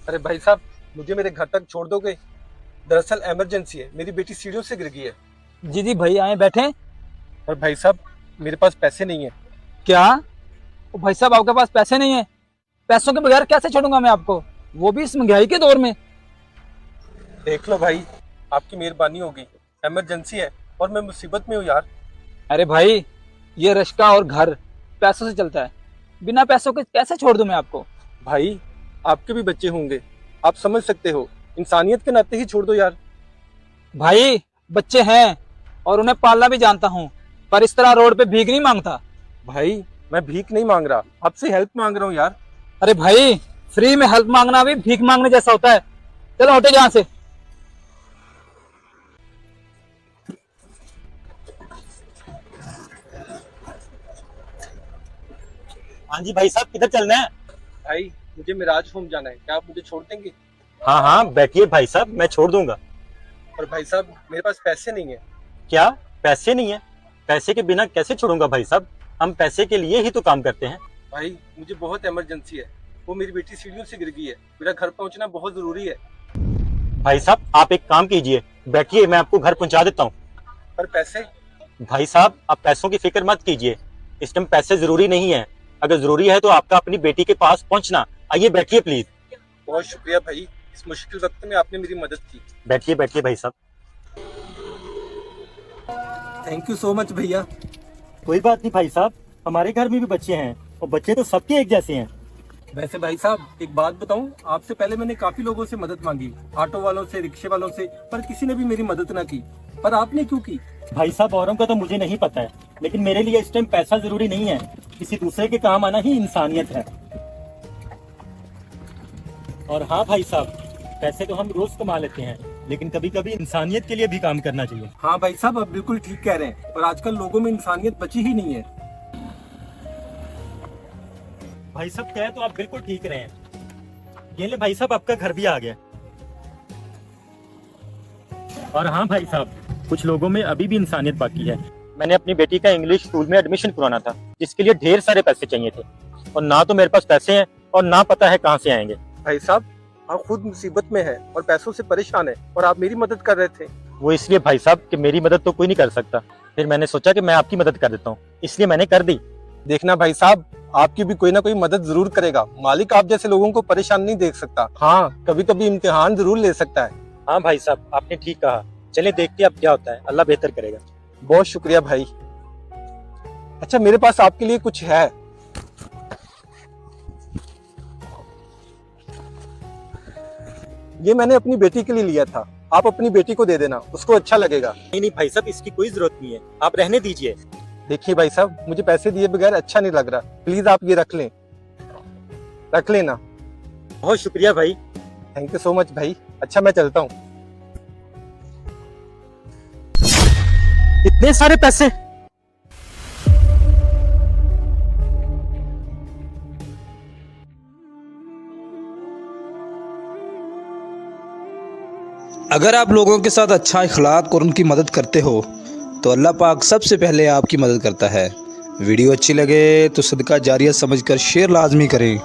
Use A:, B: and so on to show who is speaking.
A: अरे भाई साहब, मुझे मेरे घर तक छोड़ दोगे? दरअसल इमरजेंसी है, मेरी बेटी सीढ़ियों से गिर गई है।
B: जी जी भाई आए बैठे।
A: और भाई साहब, मेरे पास पैसे नहीं है।
B: क्या? ओ भाई साहब आपके पास पैसे नहीं है? पैसों के बगैर कैसे छोड़ूंगा मैं आपको, वो भी इस महंगाई के दौर में।
A: देख लो भाई, आपकी मेहरबानी होगी। इमरजेंसी है और मैं मुसीबत में हूँ यार।
B: अरे भाई, ये रिश्ता और घर पैसों से चलता है, बिना पैसों के कैसे छोड़ दूं मैं आपको।
A: भाई, आपके भी बच्चे होंगे, आप समझ सकते हो। इंसानियत के नाते ही छोड़ दो यार।
B: भाई बच्चे हैं और उन्हें पालना भी जानता हूँ, पर इस तरह रोड पे भीख नहीं मांगता।
A: भाई, मैं भीख नहीं मांग रहा, आपसे हेल्प मांग रहा हूँ यार।
B: अरे भाई, फ्री में हेल्प मांगना भी भीख मांगने जैसा होता है। चलो हटो यहाँ से।
C: हाँ जी भाई साहब, किधर चलना है?
A: भाई, मुझे मिराज होम जाना है, क्या आप मुझे छोड़ देंगे?
C: हाँ हाँ बैठिए भाई साहब, मैं छोड़ दूंगा।
A: और भाई साहब, मेरे पास पैसे नहीं है।
C: क्या पैसे नहीं है? पैसे के बिना कैसे छोड़ूंगा भाई साहब, हम पैसे के लिए ही तो काम करते हैं।
A: भाई, मुझे बहुत इमरजेंसी है, वो मेरी बेटी सीढ़ियों से गिर गई है, मेरा घर पहुंचना बहुत जरूरी है।
C: भाई साहब आप एक काम कीजिए, बैठिए, मैं आपको घर पहुंचा देता हूँ।
A: पर पैसे?
C: भाई साहब आप पैसों की फिक्र मत कीजिए, इस टाइम पैसे जरूरी नहीं है। अगर जरूरी है तो आपका अपनी बेटी के पास पहुंचना। आइए बैठिए प्लीज।
A: बहुत शुक्रिया भाई, इस मुश्किल वक्त में आपने मेरी मदद की।
C: बैठिए बैठिए भाई साहब।
A: थैंक यू सो मच भैया।
C: कोई बात नहीं भाई साहब, हमारे घर में भी बच्चे हैं और बच्चे तो सबके एक जैसे हैं।
A: वैसे भाई साहब, एक बात बताऊं, आपसे पहले मैंने काफी लोगों से मदद मांगी, ऑटो वालों से, रिक्शे वालों से, पर किसी ने भी मेरी मदद ना की। पर आपने क्यों की?
C: भाई साहब औरों का तो मुझे नहीं पता है, लेकिन मेरे लिए इस टाइम पैसा जरूरी नहीं है, किसी दूसरे के काम आना ही इंसानियत है। और हाँ भाई साहब, पैसे तो हम रोज कमा लेते हैं, लेकिन कभी कभी इंसानियत के लिए भी काम करना चाहिए।
A: हाँ भाई साहब, आप बिल्कुल ठीक कह रहे हैं, पर आजकल लोगों में इंसानियत बची ही नहीं है।
C: भाई साहब कहे तो आप बिल्कुल ठीक रहे हैं। ये ले भाई साहब, आपका घर भी आ गया। और हाँ भाई साहब, कुछ लोगों में अभी भी इंसानियत बाकी है। मैंने अपनी बेटी का इंग्लिश स्कूल में एडमिशन करवाना था, जिसके लिए ढेर सारे पैसे चाहिए थे, और ना तो मेरे पास पैसे हैं और ना पता है कहाँ से आएंगे।
A: भाई साहब, आप खुद मुसीबत में हैं और पैसों से परेशान हैं, और आप मेरी मदद कर रहे थे।
C: वो इसलिए भाई साहब कि मेरी मदद तो कोई नहीं कर सकता, फिर मैंने सोचा कि मैं आपकी मदद कर देता हूँ, इसलिए मैंने कर दी।
A: देखना भाई साहब, आपकी भी कोई ना कोई मदद जरूर करेगा। मालिक आप जैसे लोगों को परेशान नहीं देख सकता। हाँ, कभी कभी इम्तिहान जरूर ले सकता है।
C: हाँ भाई साहब आपने ठीक कहा, चले देखते अब क्या होता है, अल्लाह बेहतर करेगा।
A: बहुत शुक्रिया भाई। अच्छा, मेरे पास आपके लिए कुछ है। ये मैंने अपनी बेटी के लिए लिया था, आप अपनी बेटी को दे देना, उसको अच्छा लगेगा।
C: नहीं नहीं भाई साहब, इसकी कोई जरूरत नहीं है, आप रहने दीजिए।
A: देखिए भाई साहब, मुझे पैसे दिए बगैर अच्छा नहीं लग रहा, प्लीज आप ये रख लें, रख लेना।
C: बहुत शुक्रिया भाई।
A: थैंक यू सो मच भाई। अच्छा, मैं चलता हूँ।
C: इतने सारे पैसे?
D: अगर आप लोगों के साथ अच्छा इखलाक और उनकी मदद करते हो तो अल्लाह पाक सबसे पहले आपकी मदद करता है। वीडियो अच्छी लगे तो सदका जारिया समझकर शेयर लाजमी करें।